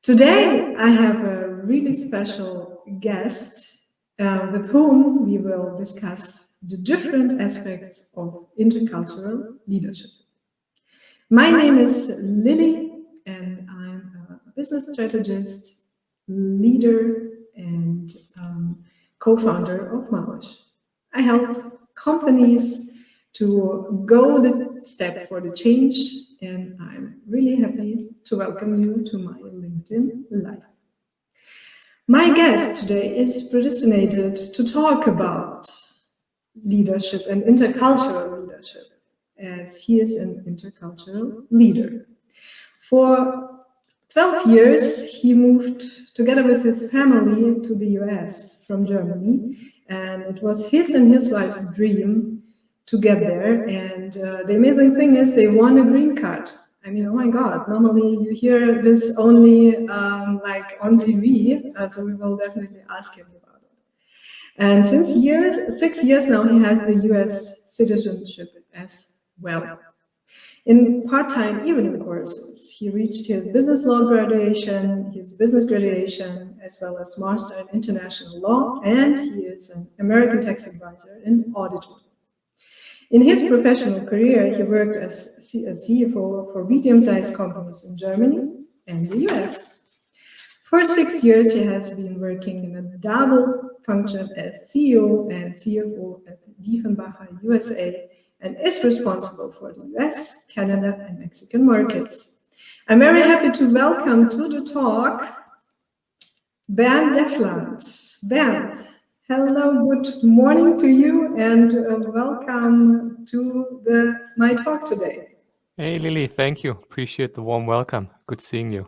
Today, I have a really special guest with whom we will discuss the different aspects of intercultural leadership. My name is Lilli, and I'm a business strategist, leader, and co-founder of MaLish. I help companies to go the step for the change, and I'm really happy to welcome you to my LinkedIn Live. My guest today is predestinated to talk about leadership and intercultural leadership, as he is an intercultural leader. For 12 years, he moved together with his family to the US from Germany, and it was his and his wife's dream to get there. And the amazing thing is they won a green card. I mean, oh my God, normally you hear this only like on TV, so we will definitely ask him about it. And since 6 years now, he has the US citizenship as well. In part-time evening courses, he reached his business law graduation, his business graduation, as well as master in international law, and he is an American tax advisor and auditor. In his professional career, he worked as a CFO for medium-sized companies in Germany and the US. For 6 years, he has been working in a double function as CEO and CFO at Dieffenbacher USA, and is responsible for the US, Canada, and Mexican markets. I'm very happy to welcome to the talk Bernd Deffland. Bernd, hello, good morning to you, and welcome to my talk today. Hey Lilli, thank you. Appreciate the warm welcome. Good seeing you.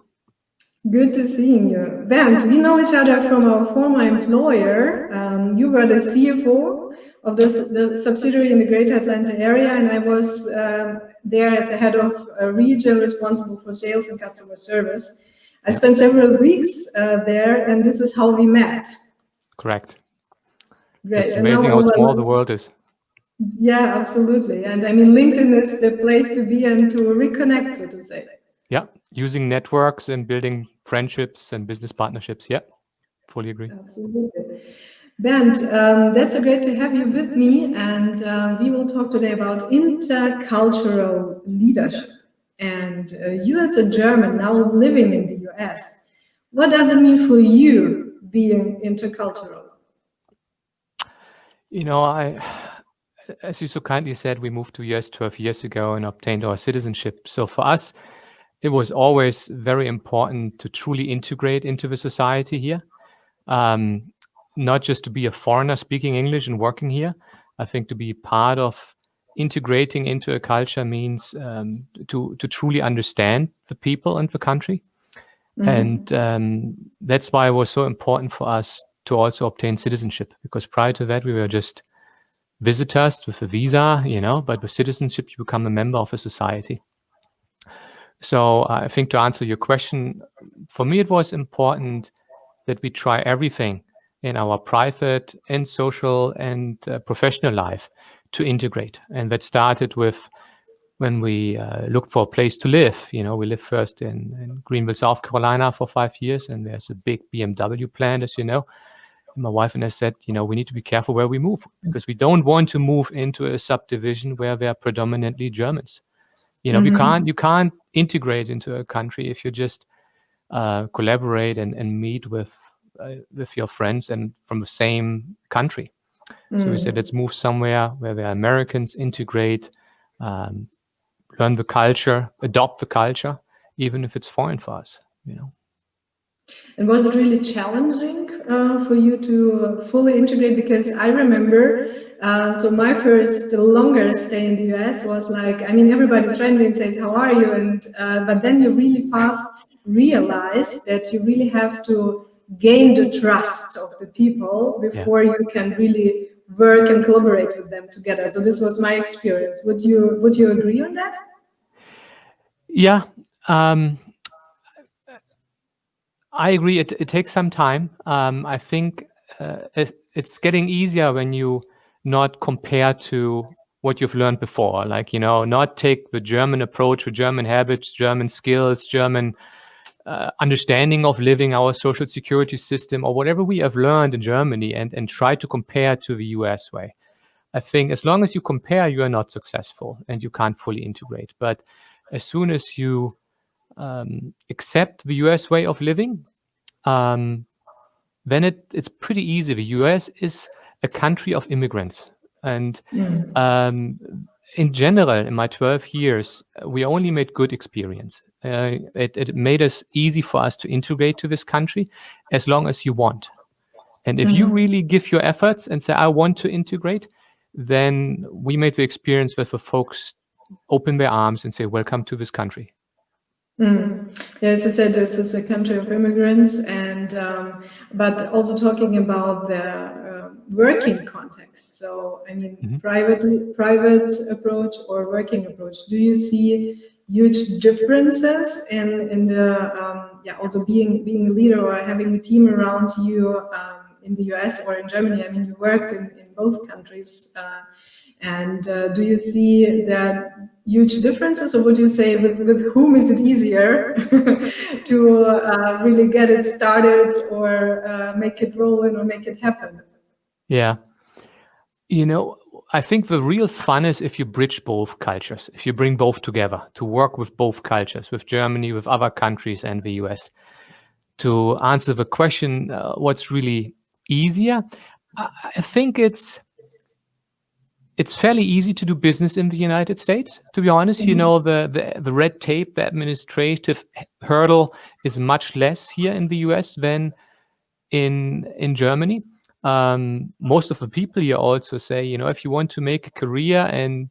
Good to seeing you. Bernd, we know each other from our former employer. You were the CFO of the subsidiary in the Greater Atlanta area, and I was there as a head of a region responsible for sales and customer service. I spent several weeks there, and this is how we met. Correct. Great. It's amazing how small the world is. Yeah, absolutely. And I mean, LinkedIn is the place to be and to reconnect, so to say. Yeah, using networks and building friendships and business partnerships. Yeah, fully agree. Absolutely. Bernd, that's great to have you with me, and we will talk today about intercultural leadership. And you as a German now living in the US, what does it mean for you being intercultural? You know, as you so kindly said, we moved to US 12 years ago and obtained our citizenship. So for us, it was always very important to truly integrate into the society here. Not just to be a foreigner speaking English and working here. I think to be part of integrating into a culture means to truly understand the people and the country. Mm-hmm. And that's why it was so important for us to also obtain citizenship, because prior to that, we were just visitors with a visa, you know, but with citizenship, you become a member of a society. So I think to answer your question, for me, it was important that we try everything in our private and social and professional life to integrate. And that started with when we looked for a place to live. You know, we lived first in Greenville, South Carolina for 5 years, and there's a big BMW plant, as you know. And my wife and I said, you know, we need to be careful where we move, because we don't want to move into a subdivision where there are predominantly Germans. You know, mm-hmm. you can't integrate into a country if you just collaborate and meet with your friends and from the same country. Mm. So we said, let's move somewhere where the Americans integrate, learn the culture, adopt the culture, even if it's foreign for us, you know. And was it really challenging for you to fully integrate? Because I remember, so my first longer stay in the US was like, I mean, everybody's friendly and says, how are you? And but then you really fast realize that you really have to gain the trust of the people before you can really work and collaborate with them together. So this was my experience. Would you agree on that? Yeah. I agree. It takes some time. I think it's getting easier when you not compare to what you've learned before. Like, you know, not take the German approach, the German habits, German skills, German understanding of living, our social security system, or whatever we have learned in Germany, and try to compare to the US way. I think as long as you compare, you are not successful and you can't fully integrate. But as soon as you accept the US way of living, then it's pretty easy. The US is a country of immigrants. And in general, in my 12 years, we only made good experience. It made us easy for us to integrate to this country as long as you want. And if you really give your efforts and say, I want to integrate, then we made the experience where the folks open their arms and say, welcome to this country. Yeah, as I said, this is a country of immigrants, and but also talking about the working context. So, I mean, private approach or working approach. Do you see huge differences in the also being a leader or having a team around you in the US or in Germany? I mean, you worked in both countries. And do you see that huge differences, or would you say with whom is it easier to really get it started or make it roll in or make it happen? Yeah. You know, I think the real fun is if you bridge both cultures, if you bring both together, to work with both cultures, with Germany, with other countries, and the US. To answer the question, what's really easier? I think it's fairly easy to do business in the United States, to be honest. You know, the red tape, the administrative hurdle is much less here in the US than in Germany. Most of the people here also say, you know, if you want to make a career and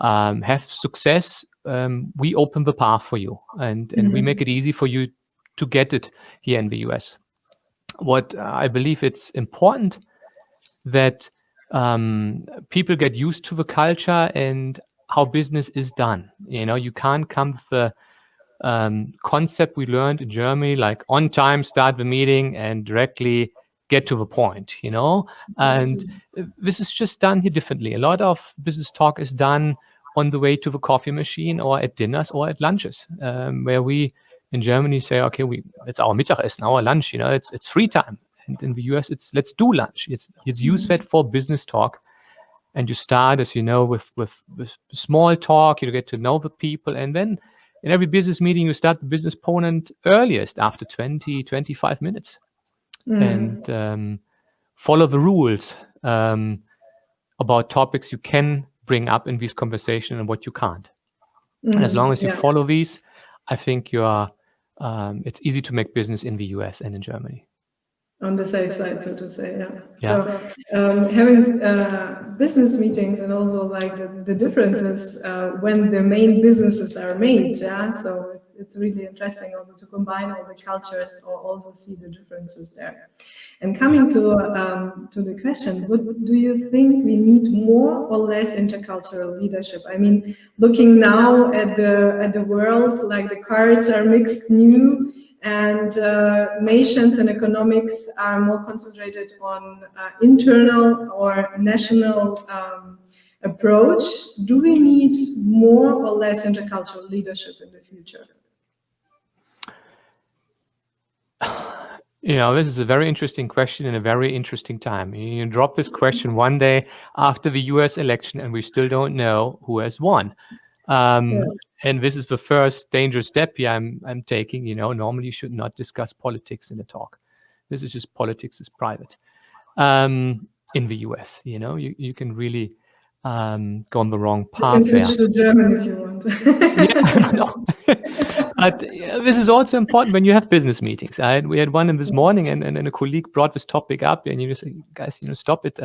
have success, we open the path for you, and we make it easy for you to get it here in the US. What I believe it's important that people get used to the culture and how business is done. You know, you can't come with the concept we learned in Germany, like on time, start the meeting and directly get to the point, you know? And this is just done here differently. A lot of business talk is done on the way to the coffee machine or at dinners or at lunches, where we in Germany say, okay, it's our Mittagessen, our lunch, you know, it's free time. And in the US, it's let's do lunch. It's use that for business talk. And you start, as you know, with small talk, you get to know the people. And then in every business meeting, you start the business opponent earliest after 20, 25 minutes. And follow the rules about topics you can bring up in this conversation and what you can't. And as long as you follow these, I think it's easy to make business in the US and in Germany. On the safe side, so to say, So having business meetings and also like the differences when the main businesses are made, So it's really interesting also to combine all the cultures or also see the differences there. And coming to the question, what do you think we need more or less intercultural leadership? I mean, looking now at the world, like the cards are mixed new. And nations and economics are more concentrated on internal or national approach. Do we need more or less intercultural leadership in the future? You know, this is a very interesting question in a very interesting time. You drop this question one day after the US election and we still don't know who has won. And this is the first dangerous step here I'm taking. You know, normally you should not discuss politics in a talk. This is just politics is private. In the US, you know, you can really go on the wrong path there. You can switch to German if you want. But this is also important when you have business meetings. We had one this morning, and a colleague brought this topic up, and you just say, guys, you know, stop it.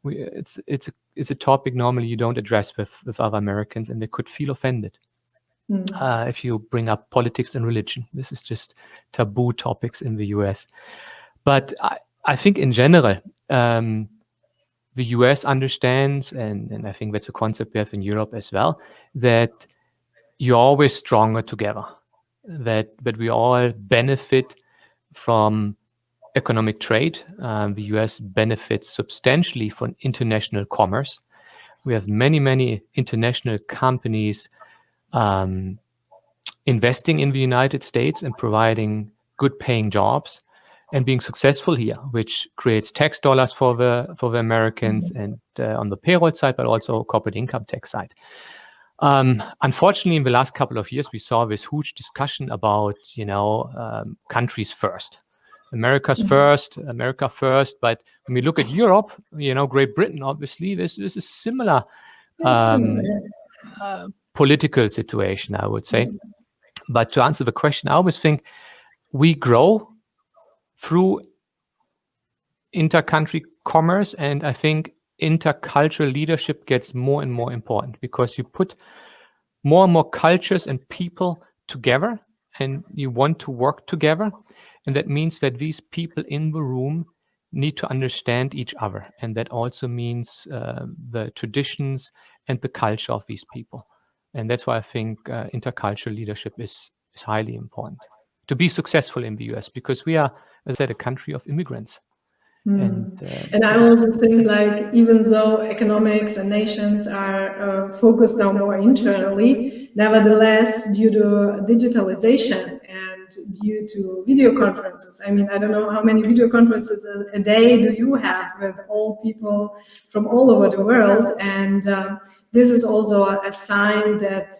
It's a topic normally you don't address with other Americans, and they could feel offended if you bring up politics and religion. This is just taboo topics in the US. But I think in general, the US understands, and I think that's a concept we have in Europe as well, that you're always stronger together, that we all benefit from economic trade. The US benefits substantially from international commerce. We have many international companies investing in the United States and providing good paying jobs and being successful here, which creates tax dollars for the Americans and on the payroll side, but also corporate income tax side. Unfortunately, in the last couple of years, we saw this huge discussion about, countries first. America first. But when we look at Europe, Great Britain, obviously, this is similar political situation, I would say. But to answer the question, I always think we grow through inter-country commerce, and I think intercultural leadership gets more and more important because you put more and more cultures and people together and you want to work together. And that means that these people in the room need to understand each other. And that also means the traditions and the culture of these people. And that's why I think intercultural leadership is highly important to be successful in the US, because we are, as I said, a country of immigrants. And I also think, like, even though economics and nations are focused now more internally, nevertheless, due to digitalization and due to video conferences, I mean, I don't know how many video conferences a day do you have with all people from all over the world. And this is also a sign that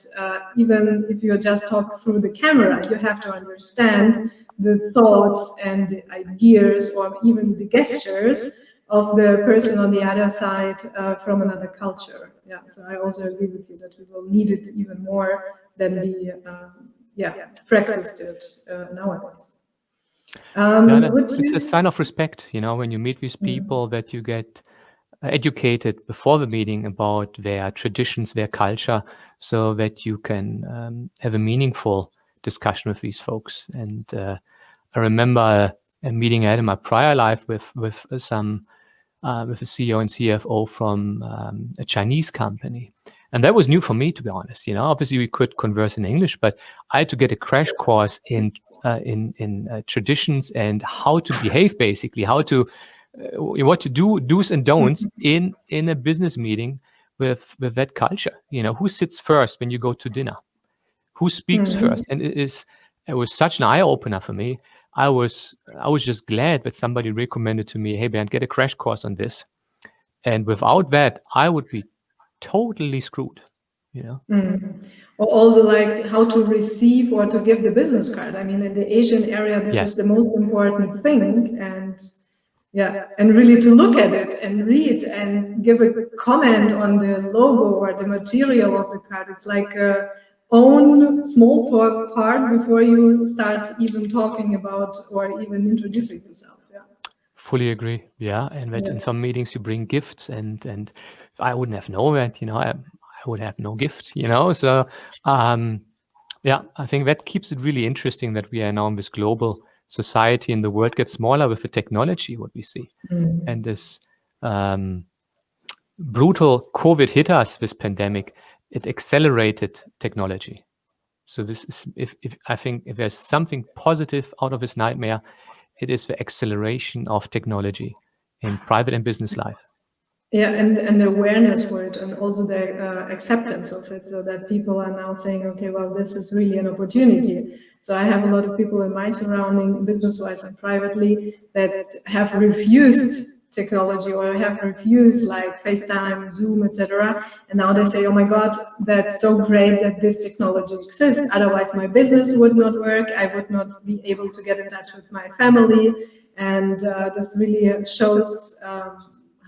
even if you just talk through the camera, you have to understand the thoughts and the ideas or even the gestures of the person on the other side from another culture. Yeah, so I also agree with you that we will need it even more than we practiced it nowadays. It's a sign of respect, when you meet these people, that you get educated before the meeting about their traditions, their culture, so that you can have a meaningful discussion with these folks. And I remember a meeting I had in my prior life with a CEO and CFO from a Chinese company. And that was new for me, to be honest. Obviously we could converse in English, but I had to get a crash course in traditions and how to behave, basically, what to do, do's and don'ts in a business meeting with that culture. Who sits first when you go to dinner? Who speaks first? And it was such an eye-opener for me. I was just glad that somebody recommended to me, hey, Bernd, get a crash course on this. And without that, I would be totally screwed. Or also, like, how to receive or to give the business card. I mean, in the Asian area, this is the most important thing. And really to look at it and read and give a comment on the logo or the material of the card. It's like own small talk part before you start even talking about or even introducing yourself. Fully agree. And that in some meetings you bring gifts, and if I wouldn't have known that, I would have no gift. So I think that keeps it really interesting that we are now in this global society, and the world gets smaller with the technology, what we see. And this brutal COVID hit us, this pandemic, it accelerated technology. So this is, I think if there's something positive out of this nightmare, it is the acceleration of technology in private and business life. And the awareness for it, and also the acceptance of it, so that people are now saying, okay, well, this is really an opportunity. So I have a lot of people in my surrounding, business-wise and privately, that have refused technology or have refused, like, FaceTime, Zoom, etc. And now they say, oh my God, that's so great that this technology exists. Otherwise, my business would not work. I would not be able to get in touch with my family. And this really shows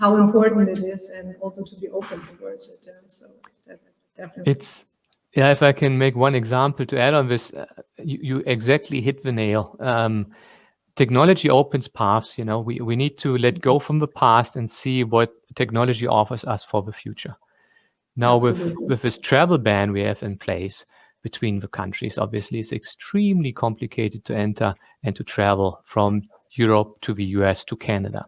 how important it is, and also to be open towards it. So that definitely. If I can make one example to add on this, you exactly hit the nail. Technology opens paths. We need to let go from the past and see what technology offers us for the future. Now, with this travel ban we have in place between the countries, obviously it's extremely complicated to enter and to travel from Europe to the US to Canada,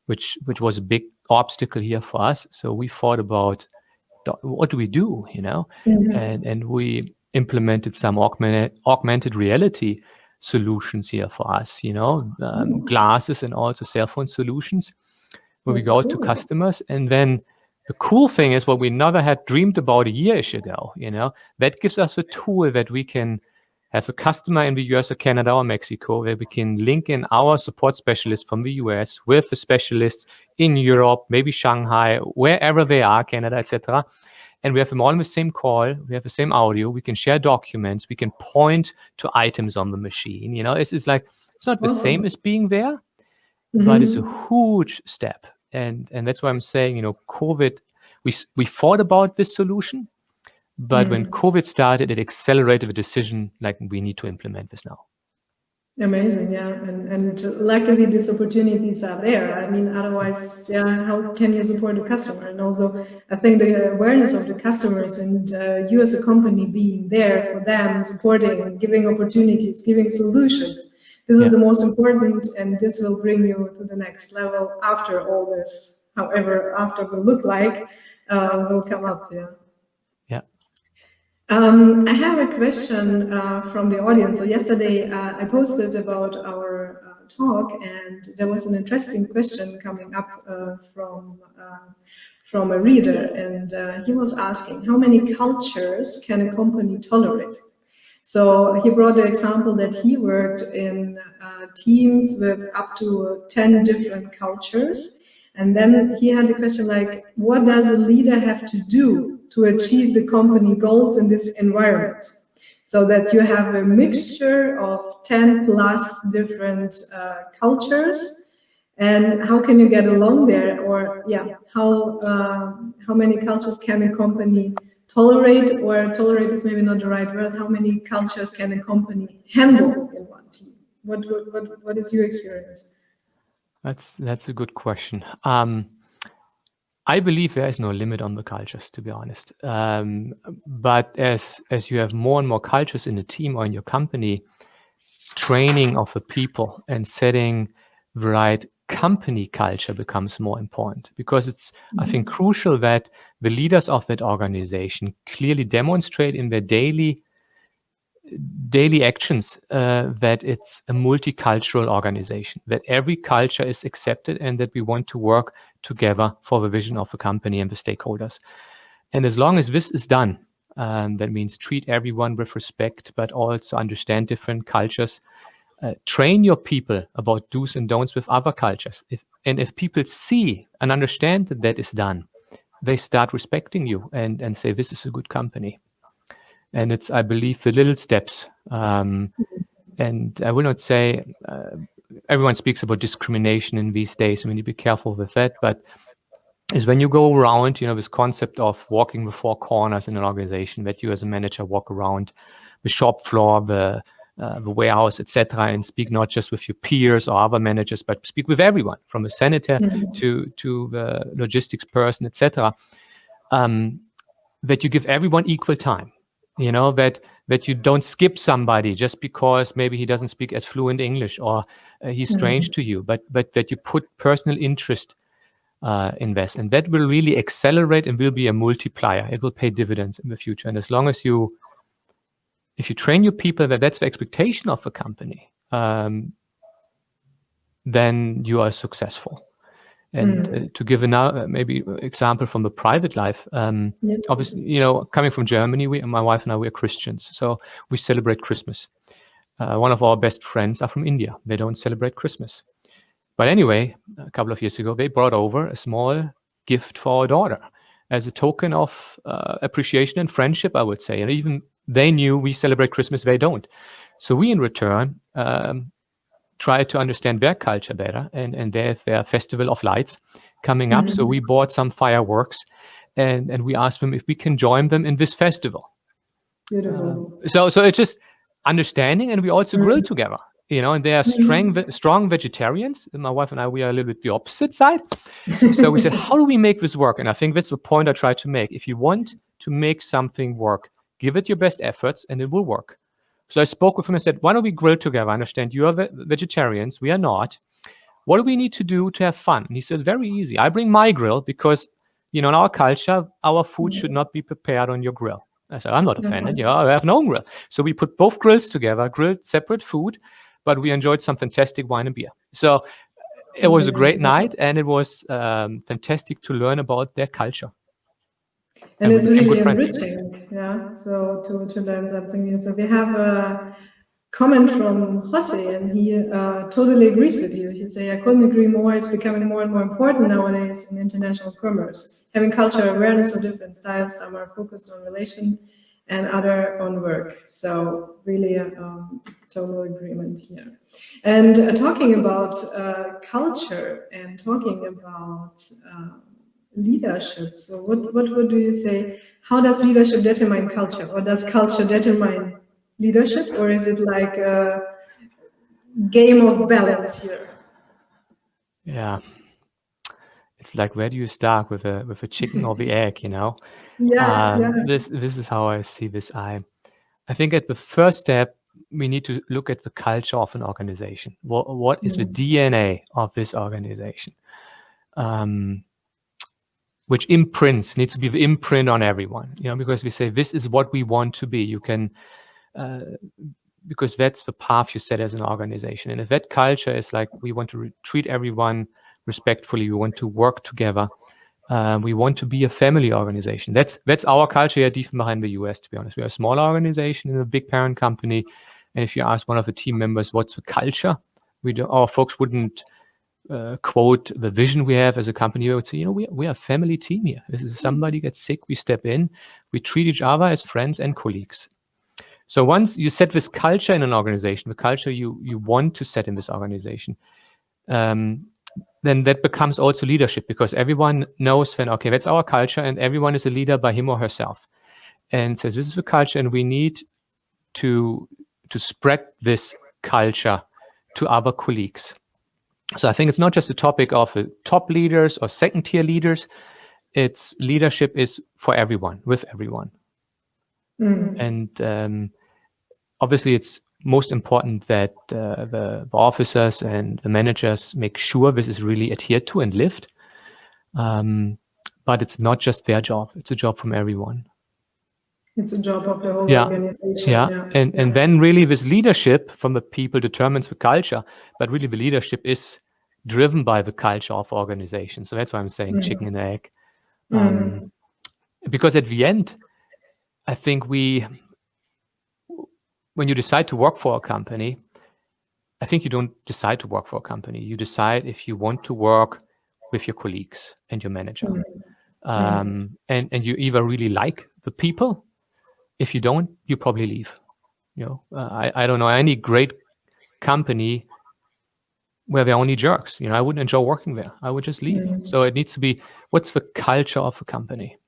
which was a big obstacle here for us. So we thought about, what do we do, and we implemented some augmented reality solutions here for us, glasses and also cell phone solutions, where we go to customers. And then the cool thing is what we never had dreamed about a year ago, that gives us a tool that we can have a customer in the US or Canada or Mexico, where we can link in our support specialists from the US with the specialists in Europe, maybe Shanghai, wherever they are, Canada, etc. And we have them all in the same call. We have the same audio. We can share documents. We can point to items on the machine. You know, it's like, it's not the same as being there, but it's a huge step. And that's why I'm saying, you know, COVID, we thought about this solution, but when COVID started, it accelerated the decision, like, we need to implement this now. Amazing, yeah. And luckily these opportunities are there. I mean, otherwise, yeah, how can you support the customer? And also, I think the awareness of the customers and you as a company being there for them, supporting, giving opportunities, giving solutions, this is the most important, and this will bring you to the next level after all this, however after will look like, will come up, yeah. I have a question from the audience. So yesterday I posted about our talk, and there was an interesting question coming up from a reader, and he was asking, how many cultures can a company tolerate? So he brought the example that he worked in teams with up to 10 different cultures. And then he had the question like, what does a leader have to do to achieve the company goals in this environment? So that you have a mixture of 10 plus different cultures, and how can you get along there? Or yeah, how many cultures can a company tolerate, or tolerate is maybe not the right word. How many cultures can a company handle in one team? What is your experience? That's a good question. I believe there is no limit on the cultures, to be honest. But as you have more and more cultures in a team or in your company, training of the people and setting the right company culture becomes more important, because it's, I think, crucial that the leaders of that organization clearly demonstrate in their daily actions that it's a multicultural organization, that every culture is accepted, and that we want to work together for the vision of the company and the stakeholders. And as long as this is done, that means treat everyone with respect, but also understand different cultures. Train your people about do's and don'ts with other cultures. If people see and understand that that is done, they start respecting you and say, this is a good company. And it's, I believe, the little steps. And I will not say, everyone speaks about discrimination in these days. I mean, you be careful with that. But is when you go around, you know, this concept of walking the four corners in an organization, that you as a manager walk around the shop floor, the warehouse, etc., and speak not just with your peers or other managers, but speak with everyone, from the senator to the logistics person, etc. That you give everyone equal time. You know, that you don't skip somebody just because maybe he doesn't speak as fluent English or he's strange to you, but that you put personal interest in this, and that will really accelerate and will be a multiplier. It will pay dividends in the future. And as long as if you train your people that that's the expectation of the company, then you are successful. And to give another maybe example from the private life, obviously, you know, coming from Germany, my wife and I, we are Christians, so we celebrate Christmas. One of our best friends are from India. They don't celebrate Christmas. But anyway, a couple of years ago, they brought over a small gift for our daughter as a token of appreciation and friendship, I would say. And even they knew we celebrate Christmas, they don't. So we, in return, try to understand their culture better, and their festival of lights coming up. So we bought some fireworks, and we asked them if we can join them in this festival. So it's just understanding, and we also grill together, you know, and they are strong vegetarians. And my wife and I, we are a little bit the opposite side. So we said, how do we make this work? And I think this is the point I try to make. If you want to make something work, give it your best efforts, and it will work. So I spoke with him and said, why don't we grill together? I understand you are vegetarians. We are not. What do we need to do to have fun? And he says, very easy. I bring my grill because, you know, in our culture, our food should not be prepared on your grill. I said, I'm not offended. You know, I have no own grill. So we put both grills together, grilled separate food, but we enjoyed some fantastic wine and beer. So it was a great night, and it was fantastic to learn about their culture. And it's really good friends. enriching, yeah. So to learn something new. So we have a comment from Jose, and he totally agrees with you. He say, I couldn't agree more. It's becoming more and more important nowadays in international commerce. Having cultural awareness of different styles, some are focused on relation and other on work. So really total agreement here. And talking about culture and talking about leadership. So what would you say? How does leadership determine culture, or does culture determine leadership, or is it like a game of balance here? Yeah, it's like, where do you start with a chicken or the egg? You know. Yeah. This is how I see this. I think at the first step, we need to look at the culture of an organization. What is the DNA of this organization? Which needs to be the imprint on everyone, you know, because we say this is what we want to be. You can, because that's the path you set as an organization. And if that culture is like, we want to treat everyone respectfully, we want to work together, we want to be a family organization. That's our culture here at Dieffenbacher in the US, to be honest. We are a small organization in a big parent company. And if you ask one of the team members, what's the culture? Our folks wouldn't quote the vision we have as a company. We would say, you know, we are a family team here. This is somebody gets sick, we step in, we treat each other as friends and colleagues. So once you set this culture in an organization, the culture you want to set in this organization, then that becomes also leadership, because everyone knows then, okay, that's our culture, and everyone is a leader by him or herself, and says this is the culture, and we need to spread this culture to other colleagues. So I think it's not just a topic of top leaders or second-tier leaders. It's leadership is for everyone, with everyone. And obviously, it's most important that the officers and the managers make sure this is really adhered to and lived. But it's not just their job. It's a job from everyone. It's a job of the whole organization. Yeah. And then really this leadership from the people determines the culture, but really the leadership is driven by the culture of organization. So that's why I'm saying chicken and egg. Because at the end, I think when you decide to work for a company, I think you don't decide to work for a company. You decide if you want to work with your colleagues and your manager. And you either really like the people. If you don't, you probably leave. You know, I don't know any great company where they're only jerks. You know, I wouldn't enjoy working there. I would just leave. So it needs to be, what's the culture of a company?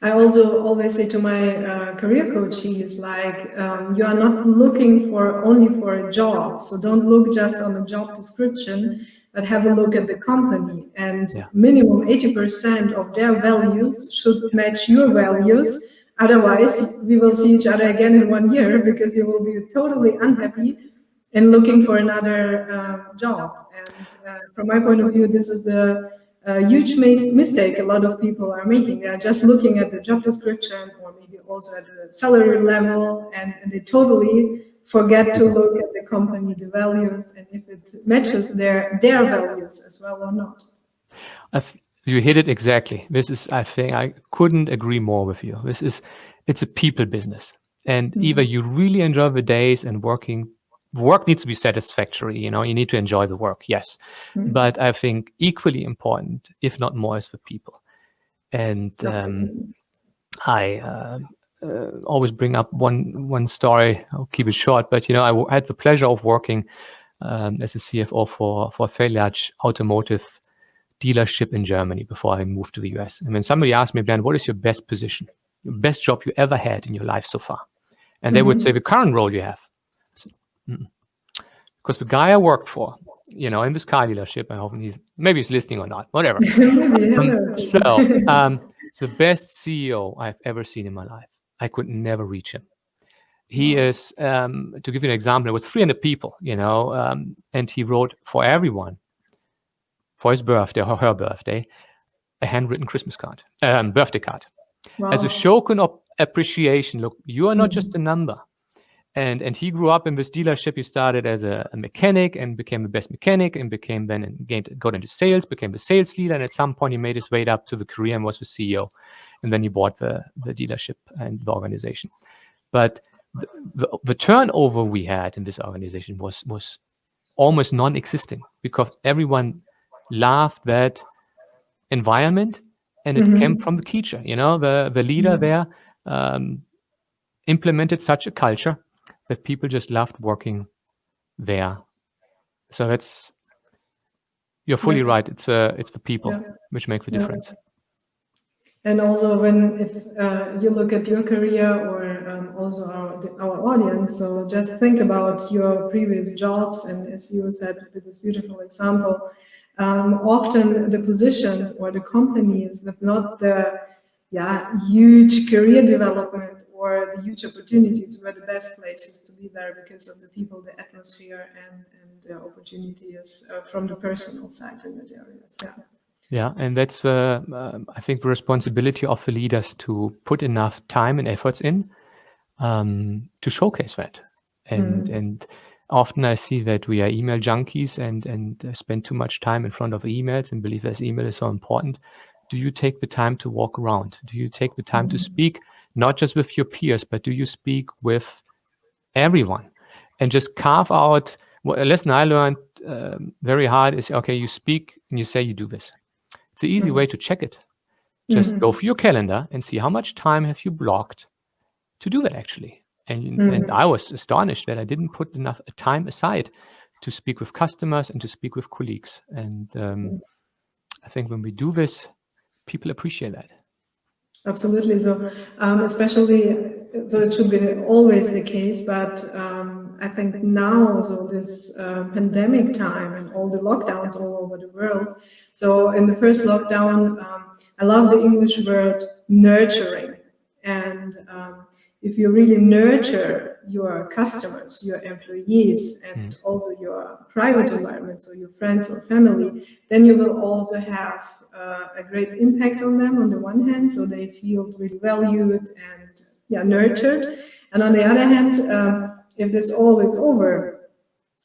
I also always say to my career coach, he's like, you are not looking only for a job. So don't look just on the job description, but have a look at the company. And minimum 80% of their values should match your values. Otherwise, we will see each other again in 1 year, because you will be totally unhappy and looking for another job. And from my point of view, this is the huge mistake a lot of people are making. They are just looking at the job description, or maybe also at the salary level, and they totally forget to look at the company, the values, and if it matches their values as well or not. You hit it exactly. This is, I think, I couldn't agree more with you. It's a people business. And either you really enjoy the days and work needs to be satisfactory, you know, you need to enjoy the work, yes. But I think equally important, if not more, is the people. And I always bring up one story. I'll keep it short, but, you know, I had the pleasure of working as a CFO for a fairly large automotive dealership in Germany before I moved to the US. And when somebody asked me, Bernd, what is your best position, your best job you ever had in your life so far? And they would say, the current role you have. Because the guy I worked for, you know, in this car dealership, I hope maybe he's listening or not, whatever. So the best CEO I've ever seen in my life. I could never reach him. He is, to give you an example, there was 300 people, you know, and he wrote for everyone, for his birthday or her birthday, a handwritten Christmas card, birthday card. As a token of appreciation. Look, you are not just a number. And he grew up in this dealership. He started as a mechanic and became the best mechanic, and became then and got into sales, became the sales leader, and at some point he made his way up to the career and was the CEO. And then he bought the dealership and the organization. But the turnover we had in this organization was almost non-existent, because everyone loved that environment, and it came from the teacher. You know, the leader there implemented such a culture that people just loved working there. So you're fully right. It's the people which make the difference. And also, if you look at your career, or also our audience, so just think about your previous jobs, and as you said with this beautiful example, often the positions or the companies with not the huge career development or the huge opportunities were the best places to be there, because of the people, the atmosphere, and the opportunities from the personal side in that areas. Yeah, and that's I think the responsibility of the leaders to put enough time and efforts in to showcase that. And often I see that we are email junkies and spend too much time in front of emails and believe that email is so important. Do you take the time to walk around? Do you take the time to speak, not just with your peers, but do you speak with everyone? And just carve out, a lesson I learned very hard is, okay, you speak and you say you do this. It's the easy way to check it. Just go for your calendar and see how much time have you blocked to do that actually. And I was astonished that I didn't put enough time aside to speak with customers and to speak with colleagues. And I think when we do this, people appreciate that. Absolutely. So especially, so it should be always the case, but I think now, so this pandemic time and all the lockdowns all over the world. So in the first lockdown, I love the English word nurturing. And if you really nurture your customers, your employees, and also your private environment, so your friends or family, then you will also have a great impact on them on the one hand, so they feel really valued and nurtured. And on the other hand, if this all is over,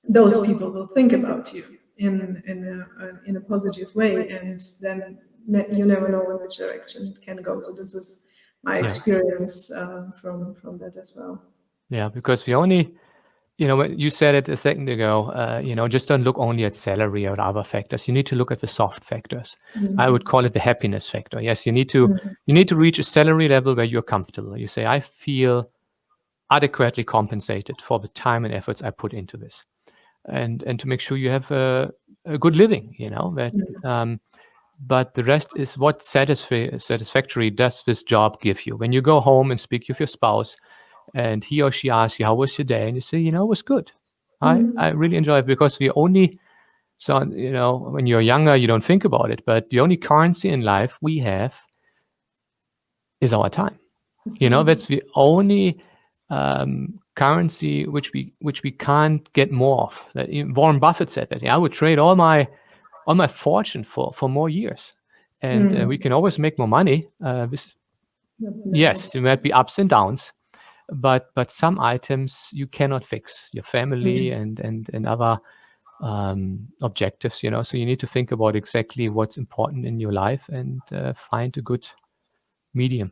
those people will think about you in a positive way, and then you never know in which direction it can go. So this is my experience from that as well. Yeah, because we only, you said it a second ago, just don't look only at salary or other factors. You need to look at the soft factors. I would call it the happiness factor. Yes, you need to reach a salary level where you're comfortable. You say, I feel adequately compensated for the time and efforts I put into this, and to make sure you have a good living. But the rest is what satisfactory does this job give you? When you go home and speak with your spouse, and he or she asks you, how was your day? And you say, it was good. I really enjoy it, because when you're younger, you don't think about it, but the only currency in life we have is our time. That's the only currency which we can't get more of. Warren Buffett said that. I would trade all my fortune for more years, and we can always make more money. Yes, there might be ups and downs, but some items you cannot fix. Your family and other objectives. So you need to think about exactly what's important in your life and find a good medium.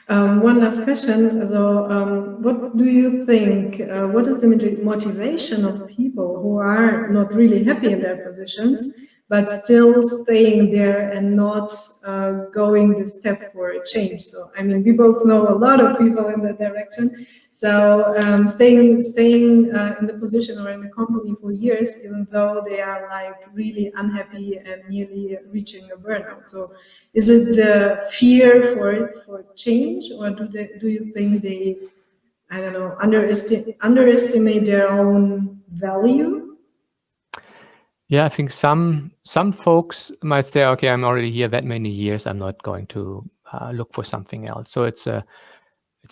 One last question. So, what do you think? What is the motivation of people who are not really happy in their positions, but still staying there and not going the step for a change? So, I mean, we both know a lot of people in that direction. So, staying in the position or in the company for years, even though they are like really unhappy and nearly reaching a burnout. So, is it fear for change, or do you think they, I don't know, underestimate their own value? Yeah, I think some folks might say, okay, I'm already here that many years, I'm not going to look for something else. So it's a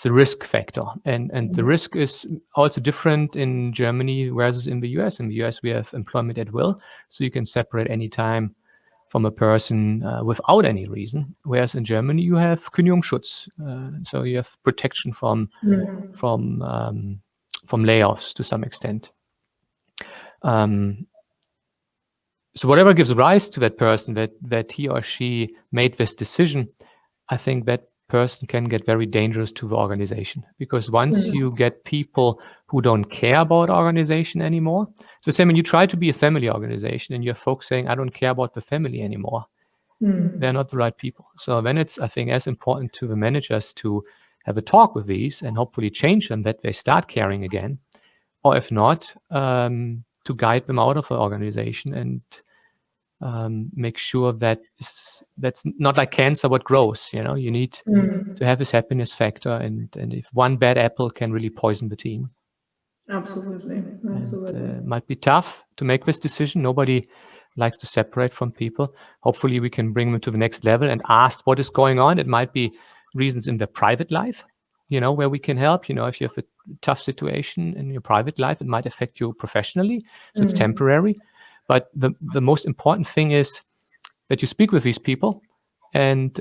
risk factor, and the risk is also different in Germany versus in the US. In the US, we have employment at will, so you can separate anytime from a person without any reason, whereas in Germany you have Kündigungsschutz, so you have protection from layoffs to some extent. So whatever gives rise to that person that he or she made this decision, I think that person can get very dangerous to the organization, because once you get people who don't care about organization anymore, so say when you try to be a family organization and you have folks saying, I don't care about the family anymore, they're not the right people. So then it's, I think, as important to the managers to have a talk with these and hopefully change them that they start caring again, or if not, to guide them out of the organization and make sure that that's not like cancer what grows. You know, you need to have this happiness factor, and if one bad apple can really poison the team. Absolutely. It might be tough to make this decision. Nobody likes to separate from people. Hopefully we can bring them to the next level and ask what is going on. It might be reasons in their private life, you know, where we can help. You know, if you have a tough situation in your private life, it might affect you professionally, so it's temporary. But the most important thing is that you speak with these people, and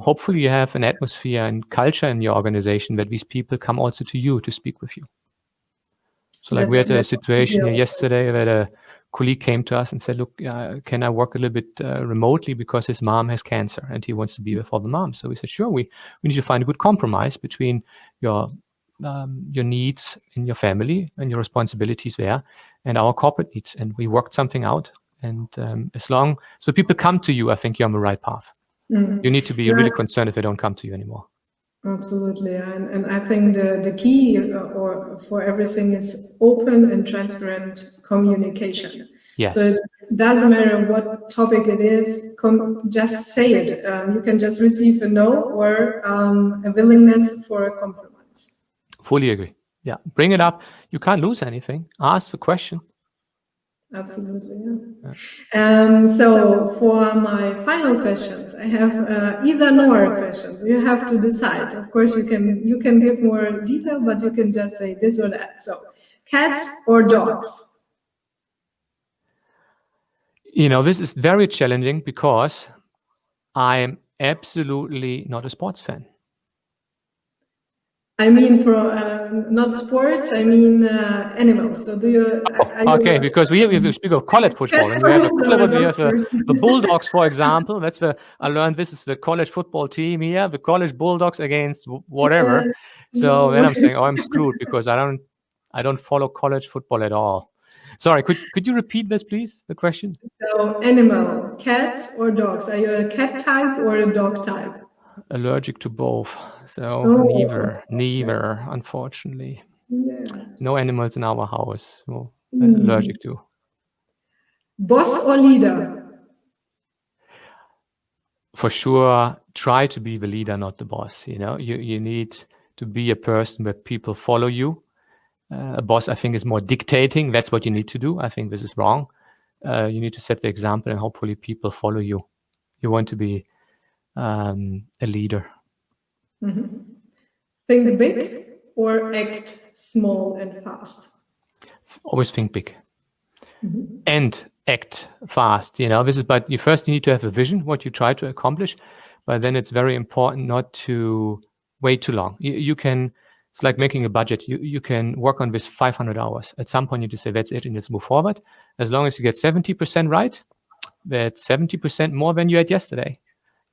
hopefully you have an atmosphere and culture in your organization that these people come also to you to speak with you. So like we had a situation here yesterday that a colleague came to us and said, look, can I work a little bit remotely because his mom has cancer and he wants to be with all the moms. So we said, sure, we need to find a good compromise between your needs in your family and your responsibilities there and our corporate needs. And we worked something out. And so people come to you, I think you're on the right path. You need to be really concerned if they don't come to you anymore. Absolutely, and I think the key for everything is open and transparent communication. Yes. So it doesn't matter what topic it is, just say it. You can just receive a no or a willingness for a compromise. Fully agree. Yeah, bring it up. You can't lose anything. Ask the question. Absolutely, yeah. So for my final questions, I have either/nor questions. You have to decide. Of course, you can give more detail, but you can just say this or that. So, cats or dogs? You know, this is very challenging because I'm absolutely not a sports fan. I mean, for not sports, I mean animals. So do you? Okay, because we speak of college football, and we have the Bulldogs, for example. I learned this is the college football team here, the college Bulldogs against whatever. So then I'm saying, oh, I'm screwed because I don't follow college football at all. Sorry, could you repeat this, please? The question. So animal, cats or dogs? Are you a cat type or a dog type? Allergic to both, so neither, unfortunately. Yeah. No animals in our house. So allergic to. Boss or leader? For sure, try to be the leader, not the boss. You know, you need to be a person where people follow you. A boss, I think, is more dictating. That's what you need to do. I think this is wrong. You need to set the example, and hopefully people follow you. You want to be a leader. Think big or act small and fast? Always think big and act fast. You know, but you need to have a vision, what you try to accomplish, but then it's very important not to wait too long. You can, it's like making a budget. You can work on this 500 hours. At some point you just say, that's it, and let's move forward. As long as you get 70% right, that's 70% more than you had yesterday.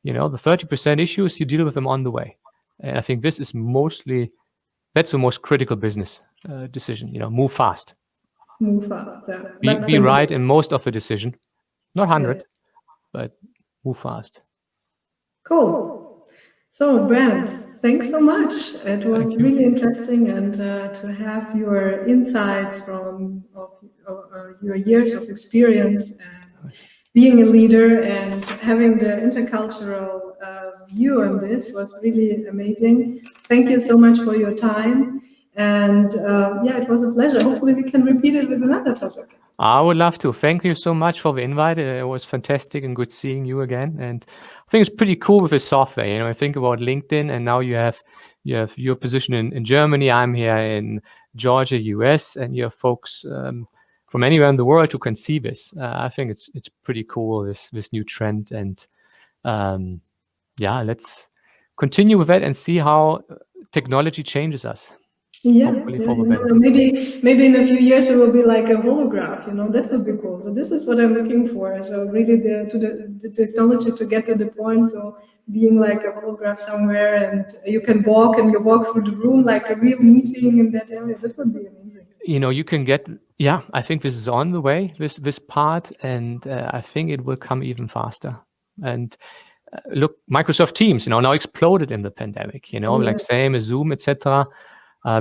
You know, the 30% issues, you deal with them on the way. And I think this is that's the most critical business decision. You know, move fast. Move fast, yeah. Be right in most of the decision. Not 100, but move fast. Cool. So, Bernd, thanks so much. It was really interesting, and to have your insights from your years of experience being a leader and having the intercultural view on this was really amazing. Thank you so much for your time. And it was a pleasure. Hopefully we can repeat it with another topic. I would love to. Thank you so much for the invite. It was fantastic and good seeing you again. And I think it's pretty cool with this software. You know, I think about LinkedIn, and now you have your position in Germany. I'm here in Georgia, US, and you have folks from anywhere in the world who can see this. I think it's pretty cool, this new trend. And yeah, let's continue with that and see how technology changes us. Yeah, hopefully for the you know, better. maybe in a few years it will be like a holograph, you know, that would be cool. So this is what I'm looking for. So really the technology to get to the point, so being like a holograph somewhere and you can walk and you walk through the room like a real meeting in that area, that would be amazing. You know, you can get, yeah, I think this is on the way, this part, and I think it will come even faster. And look, Microsoft Teams, you know, now exploded in the pandemic, you know, like same as Zoom, etc.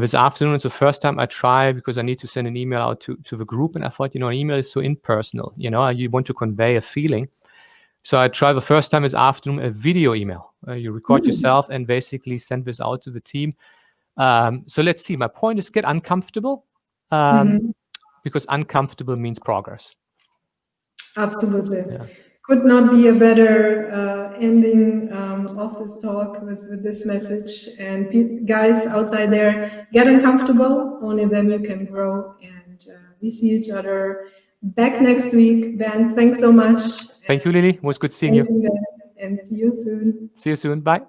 This afternoon is the first time I try, because I need to send an email out to the group, and I thought, you know, an email is so impersonal, you know, you want to convey a feeling. So I tried the first time this afternoon a video email. You record yourself and basically send this out to the team. So let's see. My point is get uncomfortable, because uncomfortable means progress. Absolutely. Yeah. Could not be a better ending of this talk with this message. And guys outside there, get uncomfortable. Only then you can grow. And we see each other back next week. Ben, thanks so much. Thank you, Lilli. It was good seeing you. And see you soon. See you soon. Bye.